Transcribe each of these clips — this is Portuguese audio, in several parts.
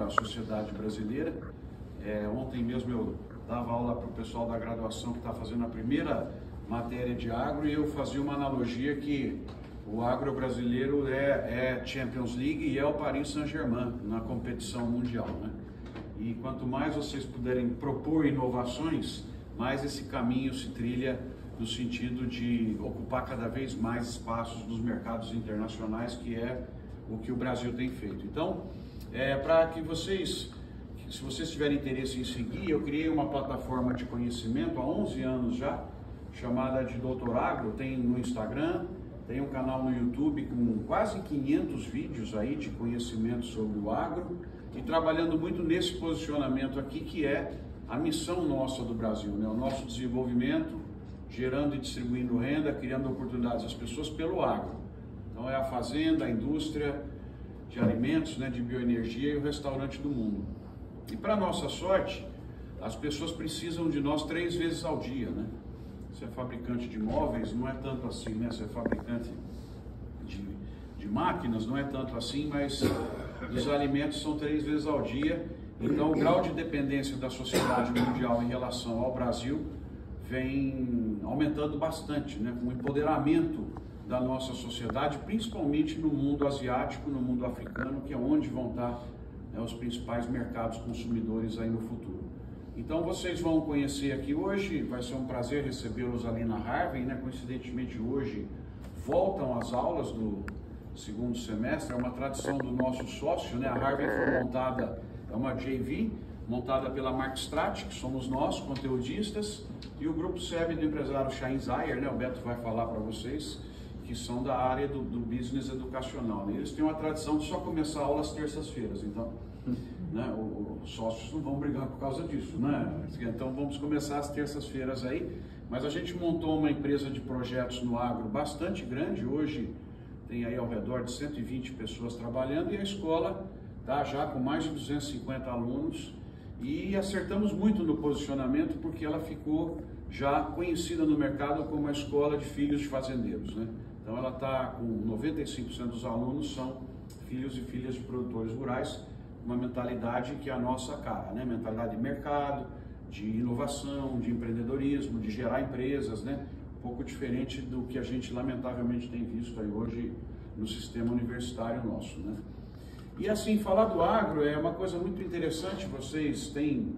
para a sociedade brasileira. Ontem mesmo eu dava aula para o pessoal da graduação que está fazendo a primeira matéria de agro e eu fazia uma analogia que o agro brasileiro é Champions League e é o Paris Saint-Germain na competição mundial, né? E quanto mais vocês puderem propor inovações, mais esse caminho se trilha no sentido de ocupar cada vez mais espaços nos mercados internacionais, que é o que o Brasil tem feito. Então, para que vocês, se vocês tiverem interesse em seguir, eu criei uma plataforma de conhecimento há 11 anos já, chamada de Doutor Agro. Tem no Instagram, tem um canal no YouTube com quase 500 vídeos aí de conhecimento sobre o agro e trabalhando muito nesse posicionamento aqui, que é a missão nossa do Brasil, né? O nosso desenvolvimento, gerando e distribuindo renda, criando oportunidades às pessoas pelo agro. Então é a fazenda, a indústria de alimentos, né, de bioenergia e o restaurante do mundo. E para nossa sorte, as pessoas precisam de nós 3 vezes ao dia, né? Você é fabricante de móveis, não é tanto assim, né? Você é fabricante de máquinas, não é tanto assim, mas os alimentos são 3 vezes ao dia. Então o grau de dependência da sociedade mundial em relação ao Brasil vem aumentando bastante, né? Com o empoderamento da nossa sociedade, principalmente no mundo asiático, no mundo africano, que é onde vão estar, né, os principais mercados consumidores aí no futuro. Então vocês vão conhecer aqui hoje, vai ser um prazer recebê-los ali na Harvey, né? Coincidentemente hoje voltam as aulas do 2º semestre, é uma tradição do nosso sócio, né? A Harvey foi montada, é uma JV, montada pela Markstrat, que somos nós, conteudistas, e o grupo SEB do empresário Shain Zayer, né? O Beto vai falar para vocês, que são da área do business educacional, né? Eles têm uma tradição de só começar a aula às terças-feiras, então, né, os sócios não vão brigar por causa disso, né? Então vamos começar às terças-feiras aí, mas a gente montou uma empresa de projetos no agro bastante grande, hoje tem aí ao redor de 120 pessoas trabalhando e a escola está já com mais de 250 alunos e acertamos muito no posicionamento porque ela ficou já conhecida no mercado como a escola de filhos de fazendeiros, né? Então ela está com 95% dos alunos são filhos e filhas de produtores rurais, uma mentalidade que é a nossa cara, né? Mentalidade de mercado, de inovação, de empreendedorismo, de gerar empresas, né? Um pouco diferente do que a gente lamentavelmente tem visto aí hoje no sistema universitário nosso, né? E assim, falar do agro é uma coisa muito interessante, vocês têm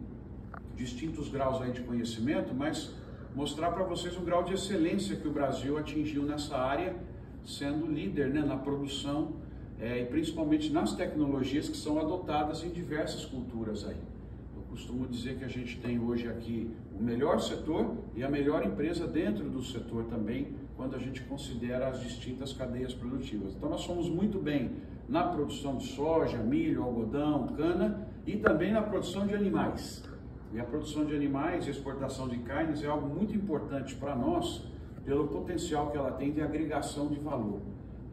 distintos graus aí de conhecimento, mas mostrar para vocês o grau de excelência que o Brasil atingiu nessa área, sendo líder, né, na produção e principalmente nas tecnologias que são adotadas em diversas culturas aí. Eu costumo dizer que a gente tem hoje aqui o melhor setor e a melhor empresa dentro do setor também, quando a gente considera as distintas cadeias produtivas. Então nós somos muito bem na produção de soja, milho, algodão, cana e também na produção de animais. E a produção de animais e exportação de carnes é algo muito importante para nós, pelo potencial que ela tem de agregação de valor.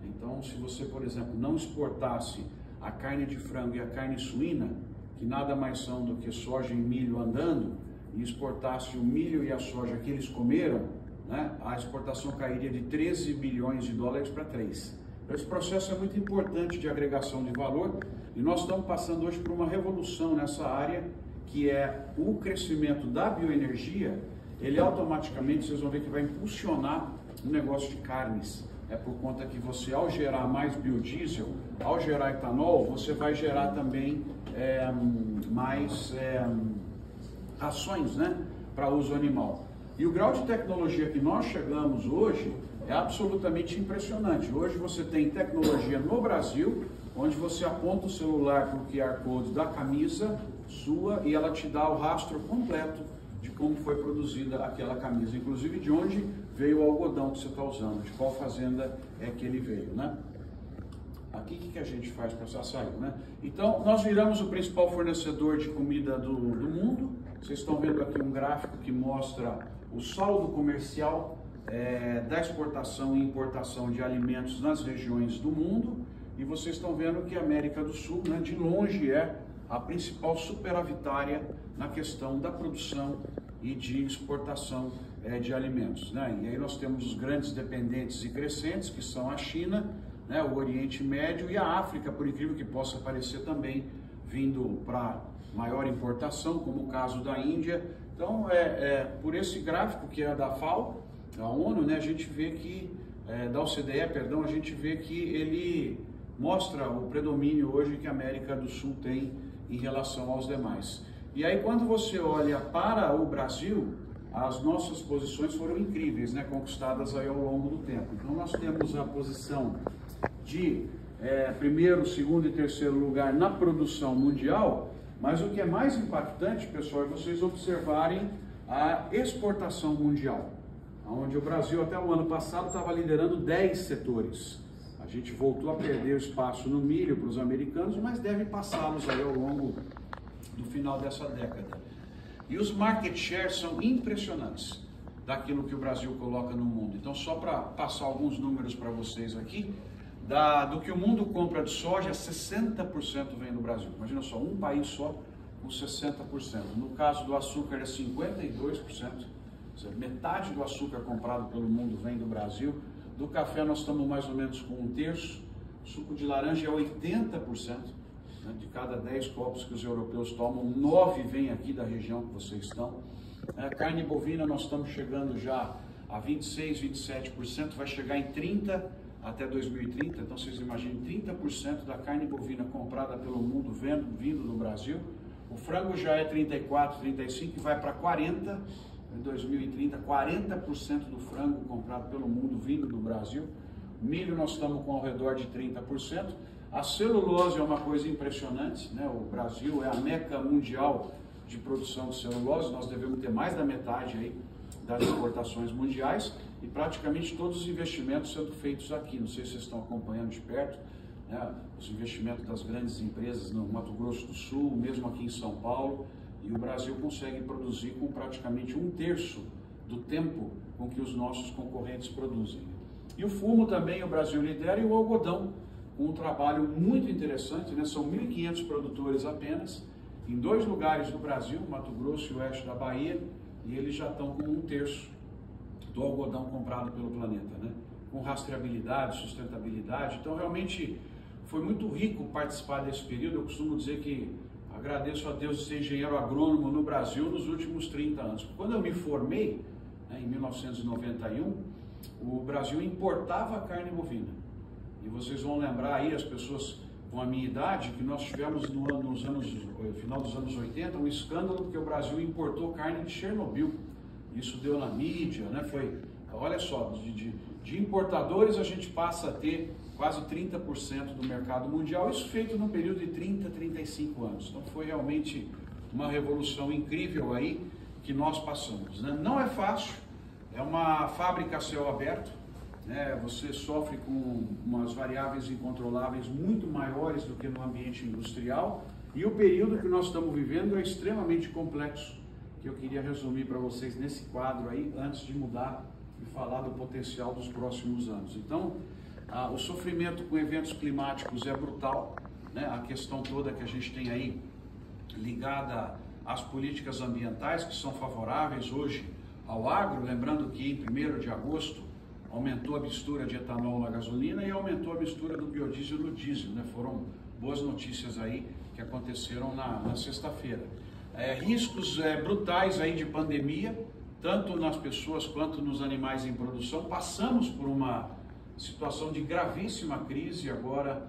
Então, se você, por exemplo, não exportasse a carne de frango e a carne suína, que nada mais são do que soja e milho andando, e exportasse o milho e a soja que eles comeram, né, a exportação cairia de 13 bilhões de dólares para 3. Então, esse processo é muito importante de agregação de valor e nós estamos passando hoje por uma revolução nessa área, que é o crescimento da bioenergia. Ele automaticamente, vocês vão ver que vai impulsionar o negócio de carnes. É por conta que você, ao gerar mais biodiesel, ao gerar etanol, você vai gerar também mais ações, né, para uso animal. E o grau de tecnologia que nós chegamos hoje é absolutamente impressionante. Hoje você tem tecnologia no Brasil, onde você aponta o celular para o QR Code da camisa sua e ela te dá o rastro completo de como foi produzida aquela camisa, inclusive de onde veio o algodão que você está usando, de qual fazenda é que ele veio, né? Aqui o que a gente faz para essa saída, né? Então, nós viramos o principal fornecedor de comida do mundo. Vocês estão vendo aqui um gráfico que mostra o saldo comercial da exportação e importação de alimentos nas regiões do mundo. E vocês estão vendo que a América do Sul, né, de longe, é a principal superavitária na questão da produção e de exportação de alimentos, né? E aí nós temos os grandes dependentes e crescentes, que são a China, né, o Oriente Médio e a África, por incrível que possa parecer também, vindo para maior importação, como o caso da Índia. Então, por esse gráfico que é da FAO, da ONU, né, a gente vê que, da OCDE, perdão, a gente vê que ele mostra o predomínio hoje que a América do Sul tem em relação aos demais. E aí, quando você olha para o Brasil, as nossas posições foram incríveis, né, conquistadas aí ao longo do tempo. Então, nós temos a posição de primeiro, segundo e terceiro lugar na produção mundial, mas o que é mais impactante, pessoal, é vocês observarem a exportação mundial, onde o Brasil até o ano passado estava liderando 10 setores. A gente voltou a perder o espaço no milho para os americanos, mas deve passá-los aí ao longo do final dessa década. E os market shares são impressionantes daquilo que o Brasil coloca no mundo. Então, só para passar alguns números para vocês aqui, do que o mundo compra de soja, 60% vem do Brasil. Imagina só, um país só com 60%. No caso do açúcar é 52%, metade do açúcar comprado pelo mundo vem do Brasil. Do café nós estamos mais ou menos com 1/3, suco de laranja é 80%, né? De cada 10 copos que os europeus tomam, 9 vem aqui da região que vocês estão. Carne bovina nós estamos chegando já a 26, 27%, vai chegar em 30% até 2030, então vocês imaginem 30% da carne bovina comprada pelo mundo vindo do Brasil. O frango já é 34, 35 e vai para 40%. Em 2030, 40% do frango comprado pelo mundo vindo do Brasil. Milho nós estamos com ao redor de 30%. A celulose é uma coisa impressionante, né? O Brasil é a meca mundial de produção de celulose. Nós devemos ter mais da metade aí das exportações mundiais e praticamente todos os investimentos sendo feitos aqui. Não sei se vocês estão acompanhando de perto, né? Os investimentos das grandes empresas no Mato Grosso do Sul, mesmo aqui em São Paulo. E o Brasil consegue produzir com praticamente 1/3 do tempo com que os nossos concorrentes produzem. E o fumo também o Brasil lidera, e o algodão, com um trabalho muito interessante, né? São 1.500 produtores apenas, em 2 lugares do Brasil, Mato Grosso e oeste da Bahia, e eles já estão com 1/3 do algodão comprado pelo planeta, né? Com rastreabilidade, sustentabilidade. Então, realmente, foi muito rico participar desse período. Eu costumo dizer que agradeço a Deus de ser engenheiro agrônomo no Brasil nos últimos 30 anos. Quando eu me formei, né, em 1991, o Brasil importava carne bovina. E vocês vão lembrar aí, as pessoas com a minha idade, que nós tivemos no final dos anos 80 um escândalo porque o Brasil importou carne de Chernobyl. Isso deu na mídia, né? Olha só, de importadores a gente passa a ter quase 30% do mercado mundial, isso feito num período de 30, 35 anos. Então foi realmente uma revolução incrível aí que nós passamos, né? Não é fácil, é uma fábrica a céu aberto, né? Você sofre com umas variáveis incontroláveis muito maiores do que no ambiente industrial, e o período que nós estamos vivendo é extremamente complexo, que eu queria resumir para vocês nesse quadro aí, antes de mudar e falar do potencial dos próximos anos. Então, o sofrimento com eventos climáticos é brutal, né? A questão toda que a gente tem aí ligada às políticas ambientais que são favoráveis hoje ao agro, lembrando que em 1º de agosto aumentou a mistura de etanol na gasolina e aumentou a mistura do biodiesel no diesel, né? Foram boas notícias aí que aconteceram na sexta-feira. Riscos brutais aí de pandemia, tanto nas pessoas quanto nos animais em produção. Passamos por uma situação de gravíssima crise agora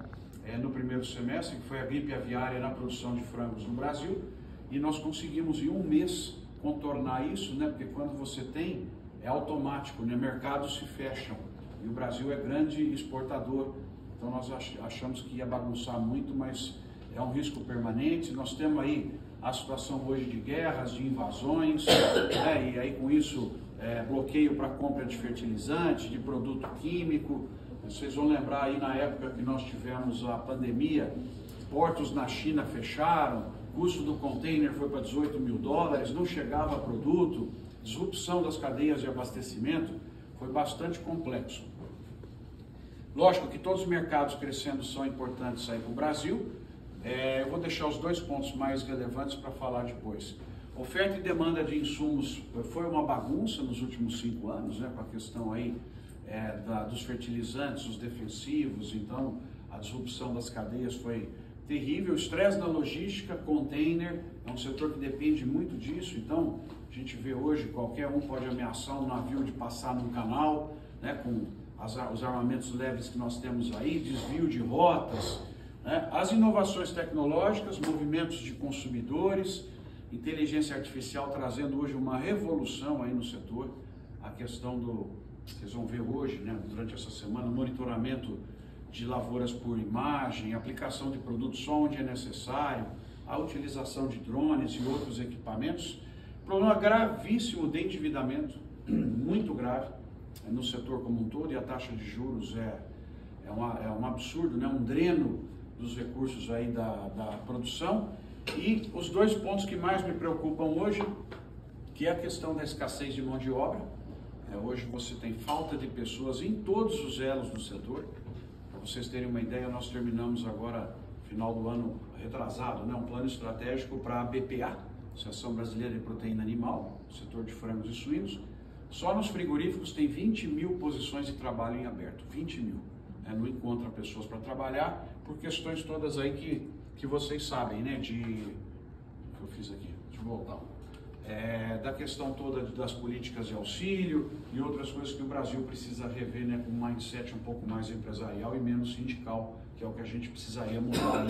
no 1º semestre, que foi a gripe aviária na produção de frangos no Brasil, e nós conseguimos em um mês contornar isso, né? Porque quando você tem, é automático, né? Mercados se fecham, e o Brasil é grande exportador, então nós achamos que ia bagunçar muito, mas é um risco permanente. Nós temos aí a situação hoje de guerras, de invasões, né? E aí com isso bloqueio para compra de fertilizante, de produto químico. Vocês vão lembrar aí na época que nós tivemos a pandemia, portos na China fecharam, custo do container foi para $18 mil, não chegava produto, disrupção das cadeias de abastecimento, foi bastante complexo. Lógico que todos os mercados crescendo são importantes aí para o Brasil. Eu vou deixar os 2 pontos mais relevantes para falar depois. Oferta e demanda de insumos foi uma bagunça nos últimos 5 anos, né, com a questão aí dos fertilizantes, os defensivos. Então a disrupção das cadeias foi terrível, estresse na logística, container, é um setor que depende muito disso, então a gente vê hoje qualquer um pode ameaçar um navio de passar no canal, né, com os armamentos leves que nós temos aí, desvio de rotas, né, as inovações tecnológicas, movimentos de consumidores, inteligência artificial trazendo hoje uma revolução aí no setor, a questão do, vocês vão ver hoje, né, durante essa semana, monitoramento de lavouras por imagem, aplicação de produtos só onde é necessário, a utilização de drones e outros equipamentos, problema gravíssimo de endividamento, muito grave no setor como um todo, e a taxa de juros é um absurdo, né? Um dreno dos recursos aí da produção. E os dois pontos que mais me preocupam hoje, que é a questão da escassez de mão de obra. Hoje você tem falta de pessoas em todos os elos do setor. Para vocês terem uma ideia, nós terminamos agora, final do ano retrasado, né, um plano estratégico para a BPA, Associação Brasileira de Proteína Animal, setor de frangos e suínos. Só nos frigoríficos tem 20 mil posições de trabalho em aberto, 20 mil. Não encontra pessoas para trabalhar por questões todas aí que vocês sabem, né, que eu fiz aqui, deixa eu voltar. Da questão toda das políticas de auxílio e outras coisas que o Brasil precisa rever, né, com um mindset um pouco mais empresarial e menos sindical, que é o que a gente precisaria mudar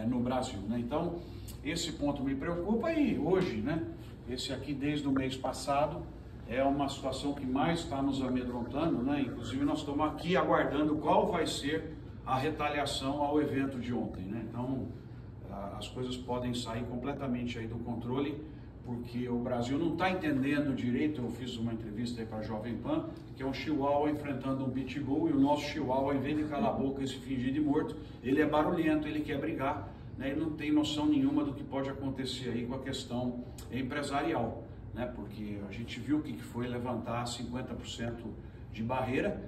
no Brasil, né? Então, esse ponto me preocupa e hoje, né, esse aqui desde o mês passado, é uma situação que mais está nos amedrontando, né? Inclusive nós estamos aqui aguardando qual vai ser a retaliação ao evento de ontem, né? Então, as coisas podem sair completamente aí do controle, porque o Brasil não está entendendo direito. Eu fiz uma entrevista aí para a Jovem Pan, que é um chihuahua enfrentando um pitbull, e o nosso chihuahua, em vez de calar a boca e se fingir de morto, ele é barulhento, ele quer brigar, né? Ele não tem noção nenhuma do que pode acontecer aí com a questão empresarial, né? Porque a gente viu o que foi levantar 50% de barreira,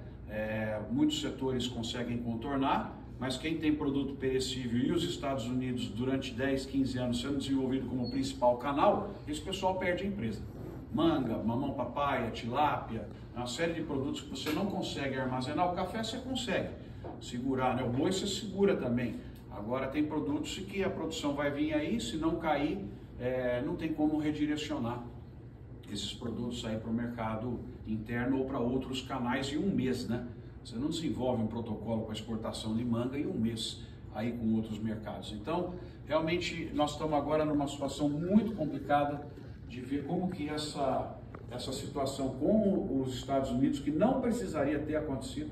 muitos setores conseguem contornar, mas quem tem produto perecível e os Estados Unidos durante 10, 15 anos sendo desenvolvido como principal canal, esse pessoal perde a empresa. Manga, mamão papaya, tilápia, uma série de produtos que você não consegue armazenar. O café você consegue segurar, né? O boi você segura também. Agora tem produtos que a produção vai vir aí, se não cair, não tem como redirecionar esses produtos aí para o mercado interno ou para outros canais em um mês, né? Você não desenvolve um protocolo para exportação de manga em um mês aí com outros mercados. Então, realmente, nós estamos agora numa situação muito complicada de ver como que essa situação com os Estados Unidos, que não precisaria ter acontecido,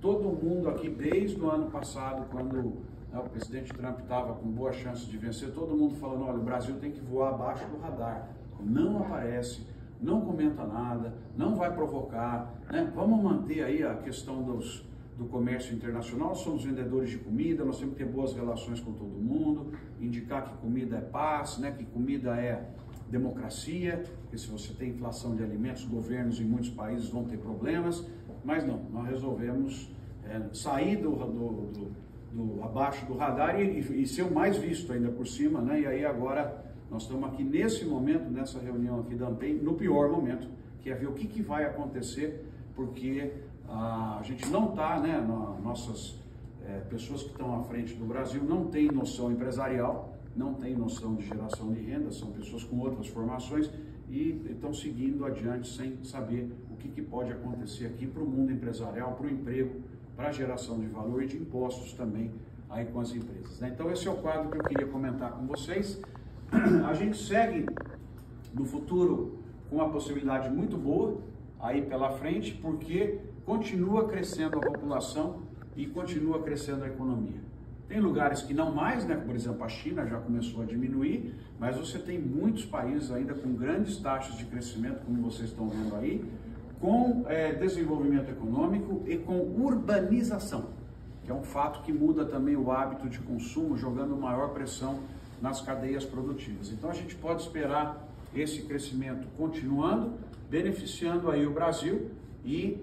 todo mundo aqui desde o ano passado, quando o presidente Trump estava com boa chance de vencer, todo mundo falando, olha, o Brasil tem que voar abaixo do radar, não aparece, não comenta nada, não vai provocar, né? Vamos manter aí a questão do comércio internacional. Nós somos vendedores de comida, nós temos que ter boas relações com todo mundo, indicar que comida é paz, né? Que comida é democracia, porque se você tem inflação de alimentos, governos em muitos países vão ter problemas, mas não, nós resolvemos sair do abaixo do radar e ser o mais visto ainda por cima, né? E aí agora nós estamos aqui nesse momento, nessa reunião aqui da ANPEM, no pior momento, que é ver o que vai acontecer, porque a gente não está, né, nossas pessoas que estão à frente do Brasil não têm noção empresarial, não têm noção de geração de renda, são pessoas com outras formações e estão seguindo adiante sem saber o que pode acontecer aqui para o mundo empresarial, para o emprego, para a geração de valor e de impostos também aí com as empresas, né? Então esse é o quadro que eu queria comentar com vocês. A gente segue no futuro com uma possibilidade muito boa aí pela frente, porque continua crescendo a população e continua crescendo a economia. Tem lugares que não mais, né? Por exemplo, a China já começou a diminuir, mas você tem muitos países ainda com grandes taxas de crescimento, como vocês estão vendo aí, com desenvolvimento econômico e com urbanização, que é um fato que muda também o hábito de consumo, jogando maior pressão nas cadeias produtivas. Então a gente pode esperar esse crescimento continuando, beneficiando aí o Brasil e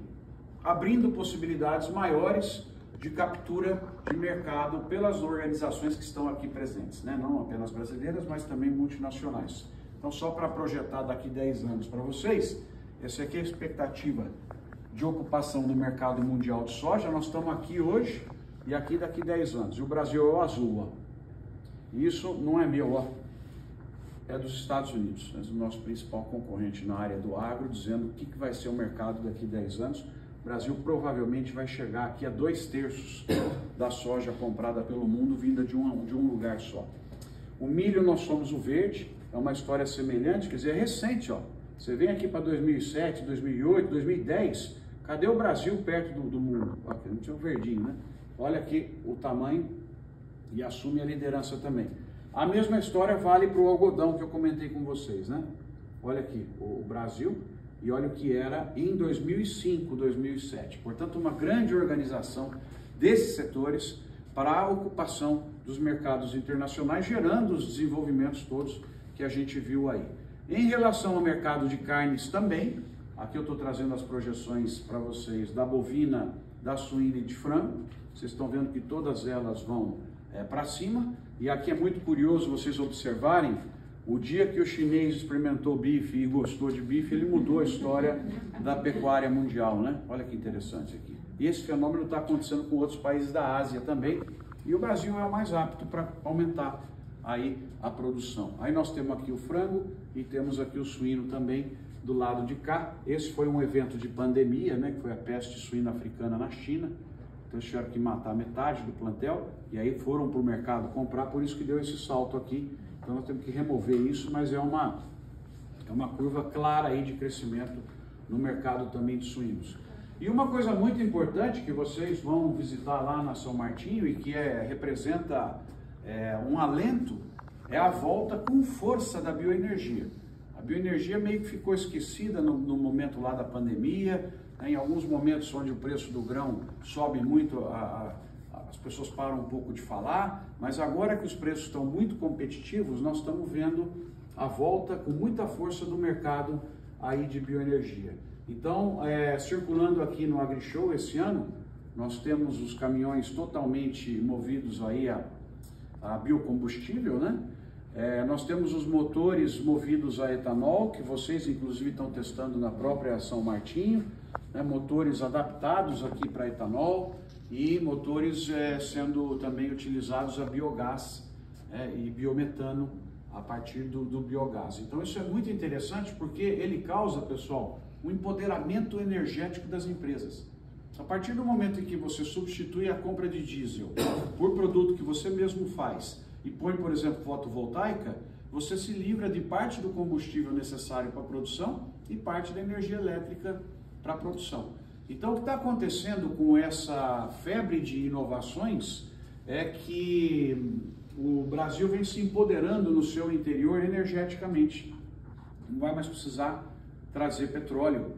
abrindo possibilidades maiores de captura de mercado pelas organizações que estão aqui presentes, né? Não apenas brasileiras, mas também multinacionais. Então, só para projetar daqui 10 anos para vocês, essa aqui é a expectativa de ocupação do mercado mundial de soja. Nós estamos aqui hoje e aqui daqui 10 anos. E o Brasil é o azul, ó. Isso não é meu, ó. É dos Estados Unidos, é o nosso principal concorrente na área do agro, dizendo o que vai ser o mercado daqui a 10 anos. O Brasil provavelmente vai chegar aqui a 2/3 da soja comprada pelo mundo vinda de um lugar só. O milho, nós somos o verde, é uma história semelhante, quer dizer, é recente, ó. Você vem aqui para 2007, 2008, 2010, cadê o Brasil perto do mundo? Aqui não tinha o verdinho, né? Olha aqui o tamanho e assume a liderança também. A mesma história vale para o algodão que eu comentei com vocês, né? Olha aqui o Brasil e olha o que era em 2005, 2007. Portanto, uma grande organização desses setores para a ocupação dos mercados internacionais, gerando os desenvolvimentos todos que a gente viu aí. Em relação ao mercado de carnes também, aqui eu estou trazendo as projeções para vocês da bovina, da suína e de frango. Vocês estão vendo que todas elas vão para cima. E aqui é muito curioso vocês observarem, o dia que o chinês experimentou bife e gostou de bife, ele mudou a história da pecuária mundial, né? Olha que interessante aqui. E esse fenômeno está acontecendo com outros países da Ásia também, e o Brasil é o mais apto para aumentar aí a produção. Aí nós temos aqui o frango e temos aqui o suíno também do lado de cá. Esse foi um evento de pandemia, né? Que foi a peste suína africana na China. Então eles tiveram que matar metade do plantel e aí foram para o mercado comprar, por isso que deu esse salto aqui. Então nós temos que remover isso, mas é uma curva clara aí de crescimento no mercado também de suínos. E uma coisa muito importante que vocês vão visitar lá na São Martinho e que representa um alento, é a volta com força da bioenergia. A bioenergia meio que ficou esquecida no momento lá da pandemia. Em alguns momentos onde o preço do grão sobe muito, as pessoas param um pouco de falar, mas agora que os preços estão muito competitivos, nós estamos vendo a volta com muita força do mercado aí de bioenergia. Então, circulando aqui no AgriShow esse ano, nós temos os caminhões totalmente movidos aí a biocombustível, né? Nós temos os motores movidos a etanol, que vocês inclusive estão testando na própria São Martinho, né? Motores adaptados aqui para etanol e motores sendo também utilizados a biogás e biometano a partir do biogás. Então isso é muito interessante porque ele causa, pessoal, um empoderamento energético das empresas. A partir do momento em que você substitui a compra de diesel por produto que você mesmo faz e põe, por exemplo, fotovoltaica, você se livra de parte do combustível necessário para a produção e parte da energia elétrica para a produção. Então, o que está acontecendo com essa febre de inovações é que o Brasil vem se empoderando no seu interior energeticamente. Não vai mais precisar trazer petróleo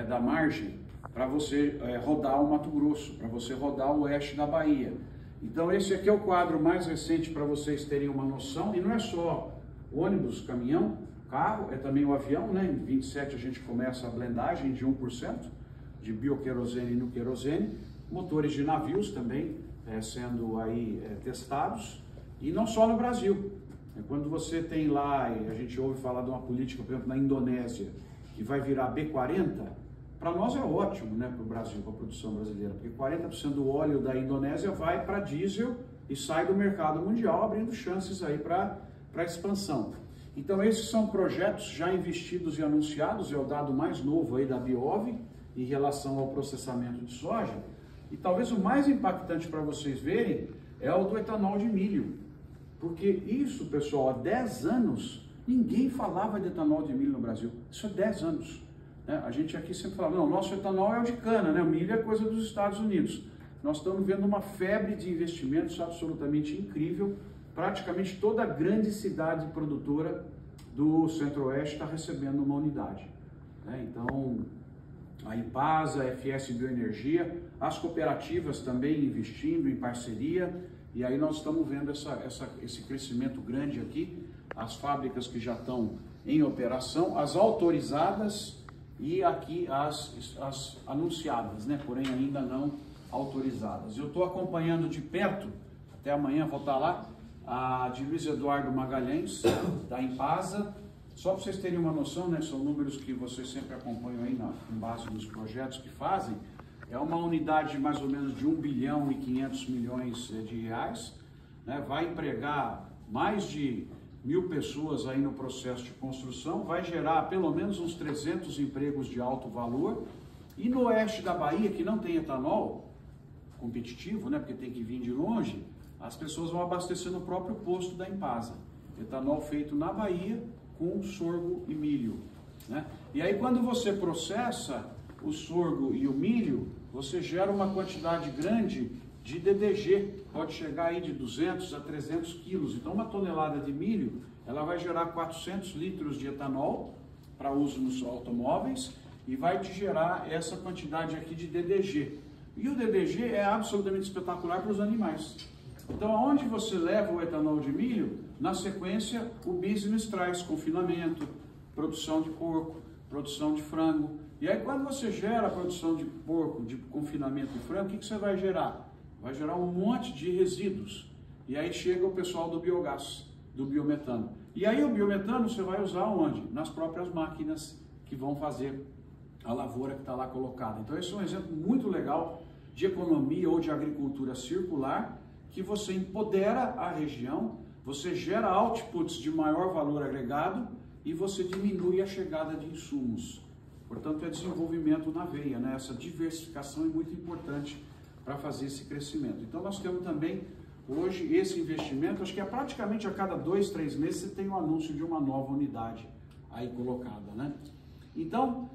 da margem para você rodar o Mato Grosso, para você rodar o oeste da Bahia. Então esse aqui é o quadro mais recente para vocês terem uma noção, e não é só ônibus, caminhão, carro, é também o avião, né? Em 27 a gente começa a blendagem de 1% de bioquerosene no querosene, motores de navios também sendo aí testados, e não só no Brasil. Quando você tem lá, e a gente ouve falar de uma política, por exemplo, na Indonésia, que vai virar B40, para nós é ótimo, né, para o Brasil, para a produção brasileira, porque 40% do óleo da Indonésia vai para diesel e sai do mercado mundial, abrindo chances aí para expansão. Então esses são projetos já investidos e anunciados, é o dado mais novo aí da Biov em relação ao processamento de soja, e talvez o mais impactante para vocês verem é o do etanol de milho, porque isso, pessoal, há 10 anos ninguém falava de etanol de milho no Brasil, isso há 10 anos. A gente aqui sempre fala, não, nosso etanol é o de cana, né? O milho é coisa dos Estados Unidos. Nós estamos vendo uma febre de investimentos absolutamente incrível. Praticamente toda a grande cidade produtora do Centro-Oeste está recebendo uma unidade. Então, a Impasa, a FS Bioenergia, as cooperativas também investindo em parceria, e aí nós estamos vendo esse crescimento grande aqui, as fábricas que já estão em operação, as autorizadas, e aqui as anunciadas, né? Porém ainda não autorizadas. Eu estou acompanhando de perto, até amanhã vou estar lá, a de Luiz Eduardo Magalhães, da Impasa. Só para vocês terem uma noção, né? São números que vocês sempre acompanham aí com base nos projetos que fazem. É uma unidade de mais ou menos de 1 bilhão e 500 milhões de reais, né? Vai empregar mais de 1.000 pessoas aí no processo de construção, vai gerar pelo menos uns 300 empregos de alto valor. E no oeste da Bahia, que não tem etanol competitivo, né, porque tem que vir de longe, as pessoas vão abastecer no próprio posto da Enpasa. Etanol feito na Bahia com sorgo e milho, né? E aí quando você processa o sorgo e o milho, você gera uma quantidade grande de DDG, pode chegar aí de 200 a 300 quilos. Então uma tonelada de milho, ela vai gerar 400 litros de etanol para uso nos automóveis e vai te gerar essa quantidade aqui de DDG. E o DDG é absolutamente espetacular para os animais. Então aonde você leva o etanol de milho, na sequência o business traz confinamento, produção de porco, produção de frango. E aí quando você gera a produção de porco, de confinamento de frango, o que você vai gerar? Vai gerar um monte de resíduos. E aí chega o pessoal do biogás, do biometano. E aí o biometano você vai usar onde? Nas próprias máquinas que vão fazer a lavoura que está lá colocada. Então esse é um exemplo muito legal de economia ou de agricultura circular, que você empodera a região, você gera outputs de maior valor agregado e você diminui a chegada de insumos. Portanto, é desenvolvimento na veia, né? Essa diversificação é muito importante para fazer esse crescimento. Então, nós temos também, hoje, esse investimento, acho que é praticamente a cada 2, 3 meses você tem um anúncio de uma nova unidade aí colocada, né? Então,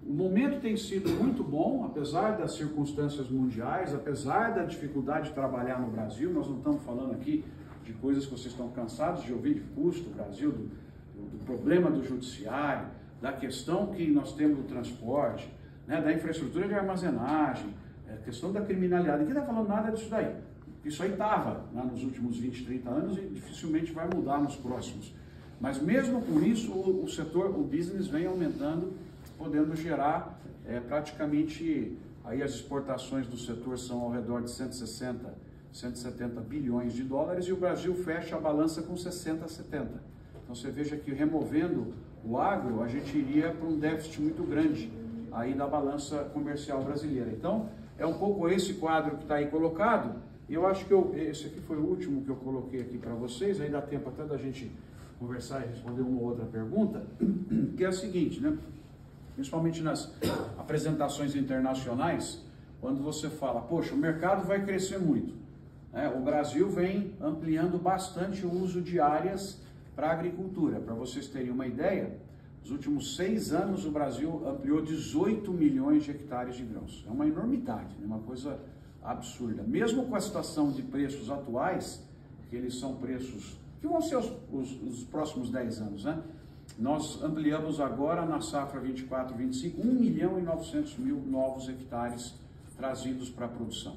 o momento tem sido muito bom, apesar das circunstâncias mundiais, apesar da dificuldade de trabalhar no Brasil. Nós não estamos falando aqui de coisas que vocês estão cansados de ouvir, de custo do Brasil, do problema do judiciário, da questão que nós temos do transporte, né, da infraestrutura de armazenagem, a questão da criminalidade. Ninguém está falando nada disso daí. Isso aí estava, né, nos últimos 20, 30 anos e dificilmente vai mudar nos próximos. Mas mesmo com isso, o setor, o business vem aumentando, podendo gerar praticamente, aí as exportações do setor são ao redor de 160, 170 bilhões de dólares e o Brasil fecha a balança com 60, 70. Então você veja que removendo o agro, a gente iria para um déficit muito grande aí da balança comercial brasileira. Então é um pouco esse quadro que está aí colocado. E eu acho que esse aqui foi o último que eu coloquei aqui para vocês, aí dá tempo até da gente conversar e responder uma ou outra pergunta, que é a seguinte, né? Principalmente nas apresentações internacionais, quando você fala, poxa, o mercado vai crescer muito, né? O Brasil vem ampliando bastante o uso de áreas para a agricultura. Para vocês terem uma ideia, nos últimos 6 anos o Brasil ampliou 18 milhões de hectares de grãos. É uma enormidade, né? Uma coisa absurda. Mesmo com a situação de preços atuais, que eles são preços que vão ser os próximos 10 anos, né? Nós ampliamos agora na safra 24-25, 1.900.000 novos hectares trazidos para a produção.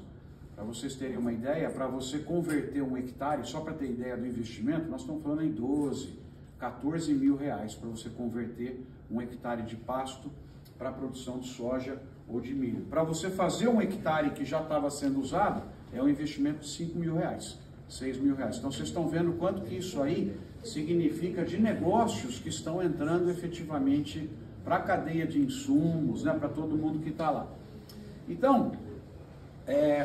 Para vocês terem uma ideia, para você converter um hectare, só para ter ideia do investimento, nós estamos falando em 12, 14 mil reais para você converter um hectare de pasto para a produção de soja ou de milho. Para você fazer um hectare que já estava sendo usado, é um investimento de 5 mil reais, 6 mil reais. Então vocês estão vendo quanto que isso aí significa de negócios que estão entrando efetivamente para a cadeia de insumos, né, para todo mundo que está lá. Então,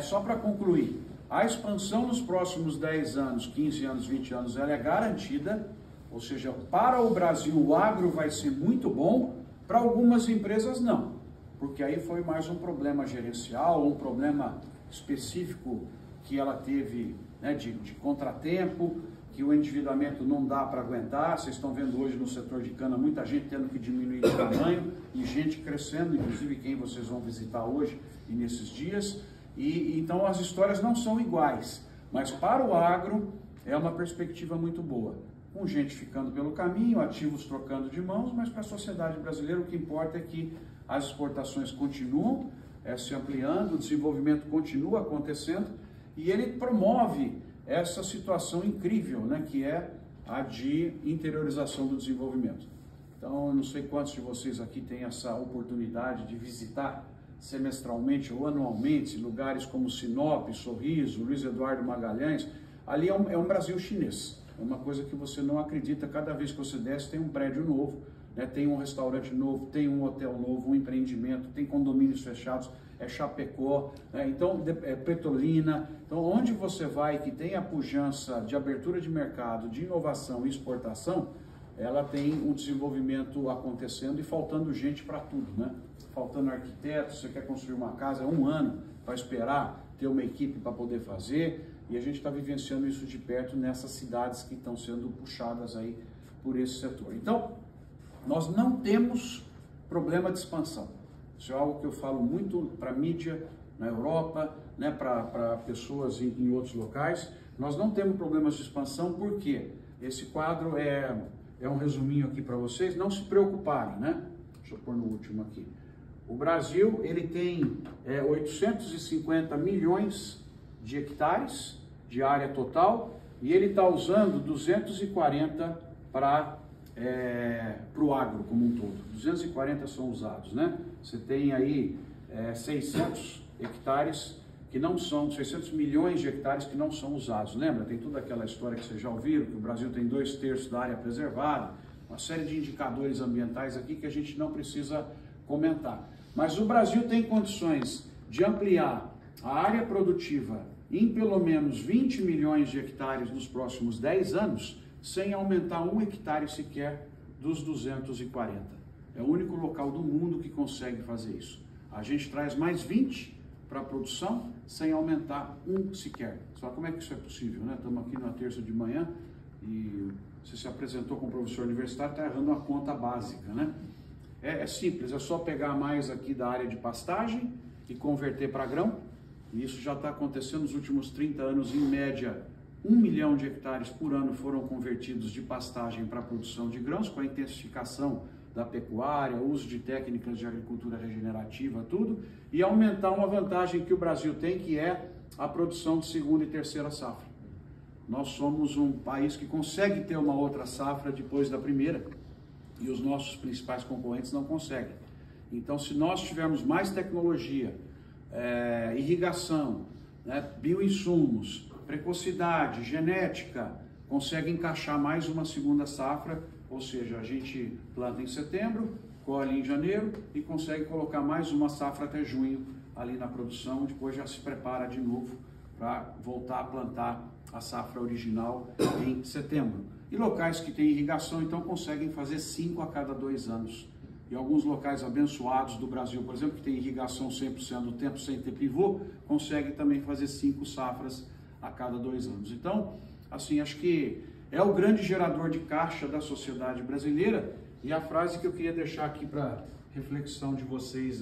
só para concluir, a expansão nos próximos 10 anos, 15 anos, 20 anos, ela é garantida, ou seja, para o Brasil o agro vai ser muito bom, para algumas empresas não, porque aí foi mais um problema gerencial, um problema específico que ela teve, né, de contratempo, que o endividamento não dá para aguentar. Vocês estão vendo hoje no setor de cana muita gente tendo que diminuir de tamanho e gente crescendo, inclusive quem vocês vão visitar hoje e nesses dias. E então as histórias não são iguais, mas para o agro é uma perspectiva muito boa. Com gente ficando pelo caminho, ativos trocando de mãos, mas para a sociedade brasileira o que importa é que as exportações continuam se ampliando, o desenvolvimento continua acontecendo e ele promove essa situação incrível, né, que é a de interiorização do desenvolvimento. Então, eu não sei quantos de vocês aqui têm essa oportunidade de visitar semestralmente ou anualmente lugares como Sinop, Sorriso, Luiz Eduardo Magalhães. Ali é um Brasil chinês, é uma coisa que você não acredita. Cada vez que você desce tem um prédio novo, né, tem um restaurante novo, tem um hotel novo, um empreendimento, tem condomínios fechados. é Chapecó, né? Então é Petrolina. Então onde você vai que tem a pujança de abertura de mercado, de inovação e exportação, ela tem um desenvolvimento acontecendo e faltando gente para tudo, né? Faltando arquiteto, você quer construir uma casa, é 1 ano para esperar ter uma equipe para poder fazer, e a gente está vivenciando isso de perto nessas cidades que estão sendo puxadas aí por esse setor. Então, nós não temos problema de expansão. Isso é algo que eu falo muito para a mídia na Europa, né, para pessoas em outros locais. Nós não temos problemas de expansão porque esse quadro é um resuminho aqui para vocês, não se preocuparem, né? Deixa eu pôr no último aqui. O Brasil, ele tem 850 milhões de hectares de área total e ele está usando 240 para o agro como um todo. 240 são usados, né? Você tem aí 600 hectares que não são, 600 milhões de hectares que não são usados. Lembra? Tem toda aquela história que vocês já ouviram, que o Brasil tem 2/3 da área preservada, uma série de indicadores ambientais aqui que a gente não precisa comentar. Mas o Brasil tem condições de ampliar a área produtiva em pelo menos 20 milhões de hectares nos próximos 10 anos, sem aumentar 1 hectare sequer dos 240. É o único local do mundo que consegue fazer isso. A gente traz mais 20 para a produção sem aumentar 1 sequer. Só como é que isso é possível, né? Estamos aqui na terça de manhã e você se apresentou como professor universitário, está errando uma conta básica, né? É simples, é só pegar mais aqui da área de pastagem e converter para grão. E isso já está acontecendo nos últimos 30 anos, em média, 1 milhão de hectares por ano foram convertidos de pastagem para a produção de grãos, com a intensificação da pecuária, uso de técnicas de agricultura regenerativa, tudo, e aumentar uma vantagem que o Brasil tem, que é a produção de segunda e terceira safra. Nós somos um país que consegue ter uma outra safra depois da primeira, e os nossos principais concorrentes não conseguem. Então, se nós tivermos mais tecnologia, irrigação, né, bioinsumos, precocidade, genética, consegue encaixar mais uma segunda safra, ou seja, a gente planta em setembro, colhe em janeiro e consegue colocar mais uma safra até junho ali na produção, depois já se prepara de novo para voltar a plantar a safra original em setembro. E locais que têm irrigação, então, conseguem fazer 5 a cada 2 anos. E alguns locais abençoados do Brasil, por exemplo, que tem irrigação 100% do tempo sem ter pivô, conseguem também fazer 5 safras a cada 2 anos. Então, assim, acho que é o grande gerador de caixa da sociedade brasileira. E a frase que eu queria deixar aqui para reflexão de vocês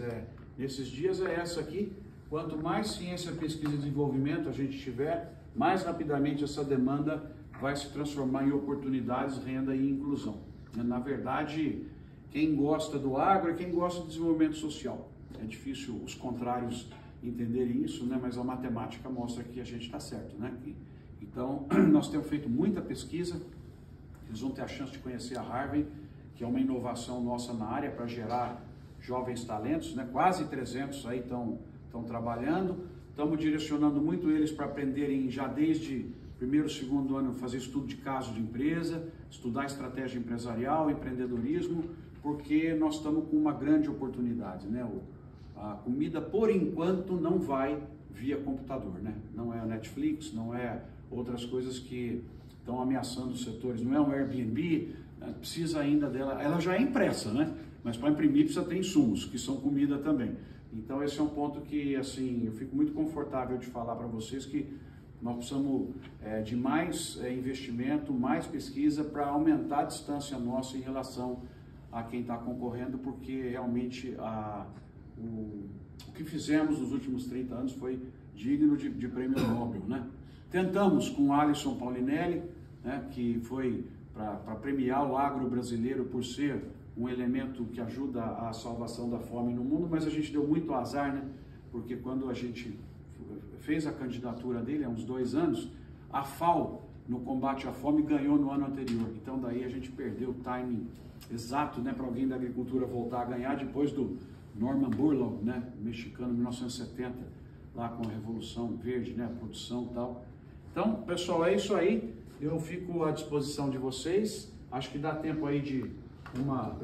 nesses dias é essa aqui: quanto mais ciência, pesquisa e desenvolvimento a gente tiver, mais rapidamente essa demanda vai se transformar em oportunidades, renda e inclusão. Na verdade, quem gosta do agro é quem gosta do desenvolvimento social. É difícil os contrários entenderem isso, né? Mas a matemática mostra que a gente está certo, né? Então, nós temos feito muita pesquisa, eles vão ter a chance de conhecer a Harvey, que é uma inovação nossa na área para gerar jovens talentos, né? Quase 300 aí estão trabalhando, estamos direcionando muito eles para aprenderem já desde primeiro, segundo ano, fazer estudo de caso de empresa, estudar estratégia empresarial, empreendedorismo, porque nós estamos com uma grande oportunidade, né? A comida, por enquanto, não vai via computador, né? Não é a Netflix, não é outras coisas que estão ameaçando os setores, não é um Airbnb, precisa ainda dela, ela já é impressa, né? Mas para imprimir precisa ter insumos, que são comida também. Então esse é um ponto que, assim, eu fico muito confortável de falar para vocês que nós precisamos de mais investimento, mais pesquisa para aumentar a distância nossa em relação a quem está concorrendo, porque realmente o que fizemos nos últimos 30 anos foi digno de prêmio Nobel, né? Tentamos com Alisson Paulinelli, né, que foi para premiar o agro brasileiro por ser um elemento que ajuda à salvação da fome no mundo, mas a gente deu muito azar, né? Porque quando a gente fez a candidatura dele há uns 2 anos, a FAO, no combate à fome, ganhou no ano anterior. Então daí a gente perdeu o timing exato, né, para alguém da agricultura voltar a ganhar depois do Norman Borlaug, né, mexicano, 1970, lá com a Revolução Verde, né, a produção e tal. Então, pessoal, é isso aí. Eu fico à disposição de vocês. Acho que dá tempo aí de uma...